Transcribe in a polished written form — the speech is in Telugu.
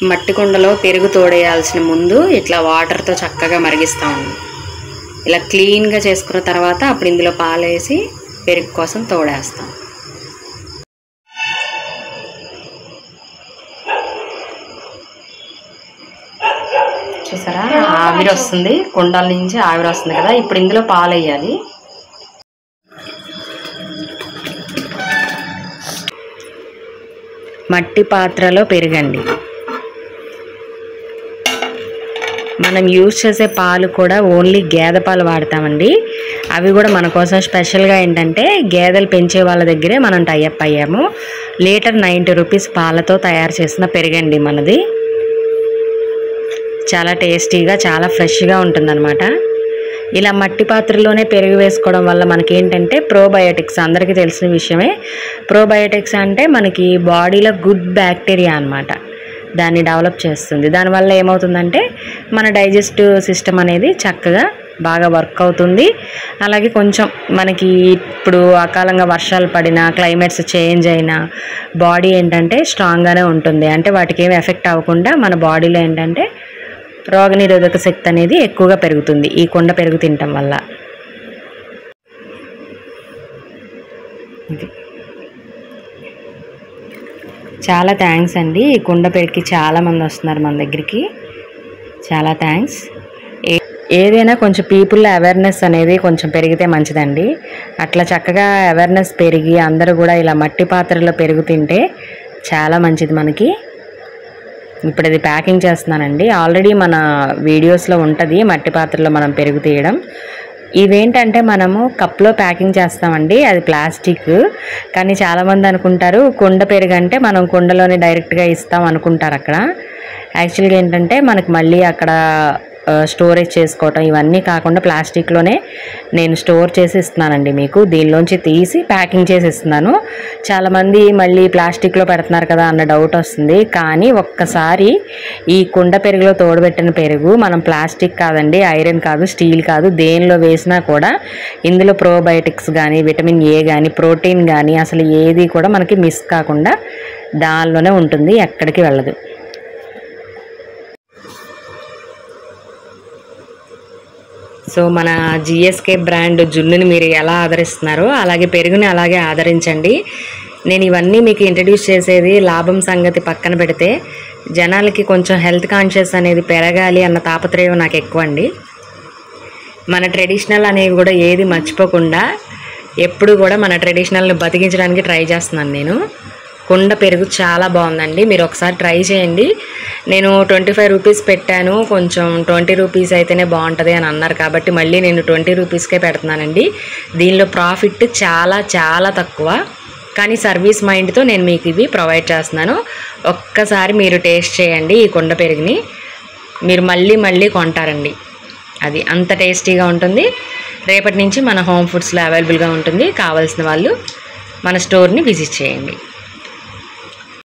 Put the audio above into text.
మట్టి కుండలో పెరుగు తోడేయాల్సిన ముందు ఇట్లా వాటర్తో చక్కగా మరిగిస్తాము. ఇలా క్లీన్గా చేసుకున్న తర్వాత అప్పుడు ఇందులో పాలేసి పెరుగు కోసం తోడేస్తాం. చూసారా ఆవిరి వస్తుంది, కుండల నుంచి ఆవిరి వస్తుంది కదా. ఇప్పుడు ఇందులో పాలు వేయాలి. మట్టి పాత్రలో పెరుగండి. మనం యూజ్ చేసే పాలు కూడా ఓన్లీ గేదె పాలు వాడతామండి. అవి కూడా మన కోసం స్పెషల్గా ఏంటంటే గేదెలు పెంచే వాళ్ళ దగ్గరే మనం టైఅప్ అయ్యాము. లీటర్ 90 రూపీస్ పాలతో తయారు చేసిన పెరుగండి మనది. చాలా టేస్టీగా చాలా ఫ్రెష్గా ఉంటుందన్నమాట. ఇలా మట్టి పాత్రలోనే పెరుగు వేసుకోవడం వల్ల మనకేంటంటే ప్రోబయోటిక్స్, అందరికీ తెలిసిన విషయమే. ప్రోబయోటిక్స్ అంటే మనకి బాడీలో గుడ్ బ్యాక్టీరియా అన్నమాట, దాన్ని డెవలప్ చేస్తుంది. దానివల్ల ఏమవుతుందంటే మన డైజెస్టివ్ సిస్టమ్ అనేది చక్కగా బాగా వర్క్ అవుతుంది. అలాగే కొంచెం మనకి ఇప్పుడు అకాలంగా వర్షాలు పడినా, క్లైమేట్స్ చేంజ్ అయినా బాడీ ఏంటంటే స్ట్రాంగ్గానే ఉంటుంది. అంటే వాటికి ఏమి ఎఫెక్ట్ అవ్వకుండా మన బాడీలో ఏంటంటే రోగనిరోధక శక్తి అనేది ఎక్కువగా పెరుగుతుంది ఈ కుండ పెరుగు తినటం వల్ల. చాలా థ్యాంక్స్ అండి. ఈ కుండ పెరుగుకి చాలామంది వస్తున్నారు మన దగ్గరికి. చాలా థ్యాంక్స్. ఏదైనా కొంచెం పీపుల్లో అవేర్నెస్ అనేది కొంచెం పెరిగితే మంచిదండి. అట్లా చక్కగా అవేర్నెస్ పెరిగి అందరూ కూడా ఇలా మట్టి పాత్రలో పెరుగు తింటే చాలా మంచిది మనకి. ఇప్పుడు ఇది ప్యాకింగ్ చేస్తున్నానండి. ఆల్రెడీ మన వీడియోస్లో ఉంటుంది మట్టి పాత్రలో మనం పెరుగు తీయడం. ఇవేంటంటే మనము కప్లో ప్యాకింగ్ చేస్తామండి, అది ప్లాస్టిక్. కానీ చాలామంది అనుకుంటారు కుండ పెరుగు అంటే మనం కుండలోనే డైరెక్ట్గా ఇస్తాం అనుకుంటారు. అక్కడ యాక్చువల్గా ఏంటంటే మనకు మళ్ళీ అక్కడ స్టోరేజ్ చేసుకోవటం ఇవన్నీ కాకుండా ప్లాస్టిక్లోనే నేను స్టోర్ చేసి ఇస్తున్నానండి మీకు. దీనిలోంచి తీసి ప్యాకింగ్ చేసి ఇస్తున్నాను. చాలామంది మళ్ళీ ప్లాస్టిక్లో పెడుతున్నారు కదా అన్న డౌట్ వస్తుంది. కానీ ఒక్కసారి ఈ కుండ పెరుగులో తోడబెట్టిన పెరుగు మనం ప్లాస్టిక్ కాదండి, ఐరన్ కాదు, స్టీల్ కాదు, దేనిలో వేసినా కూడా ఇందులో ప్రోబయోటిక్స్ కానీ, విటమిన్ ఏ కానీ, ప్రోటీన్ కానీ అసలు ఏది కూడా మనకి మిస్ కాకుండా దానిలోనే ఉంటుంది, ఎక్కడికి వెళ్ళదు. సో మన జిఎస్కే బ్రాండ్ జున్నుని మీరు ఎలా ఆదరిస్తున్నారో అలాగే పెరుగుని అలాగే ఆదరించండి. నేను ఇవన్నీ మీకు ఇంట్రడ్యూస్ చేసేది లాభం సంగతి పక్కన పెడితే జనాలకి కొంచెం హెల్త్ కాన్షియస్ అనేది పెరగాలి అన్న తాపత్రయం నాకు ఎక్కువ అండి. మన ట్రెడిషనల్ అనేవి కూడా ఏది మర్చిపోకుండా ఎప్పుడు కూడా మన ట్రెడిషనల్ని బతికించడానికి ట్రై చేస్తున్నాను నేను. కుండ పెరుగు చాలా బాగుందండి, మీరు ఒకసారి ట్రై చేయండి. నేను 25 రూపీస్ పెట్టాను, కొంచెం 20 రూపీస్ అయితేనే బాగుంటుంది అని అన్నారు కాబట్టి మళ్ళీ నేను 20 రూపీస్కే పెడుతున్నానండి. దీనిలో ప్రాఫిట్ చాలా చాలా తక్కువ, కానీ సర్వీస్ మైండ్తో నేను మీకు ఇవి ప్రొవైడ్ చేస్తున్నాను. ఒక్కసారి మీరు టేస్ట్ చేయండి ఈ కుండ పెరుగుని, మీరు మళ్ళీ మళ్ళీ కొంటారండి. అది అంత టేస్టీగా ఉంటుంది. రేపటి నుంచి మన హోమ్ ఫుడ్స్లో అవైలబుల్గా ఉంటుంది. కావాల్సిన వాళ్ళు మన స్టోర్ని విజిట్ చేయండి.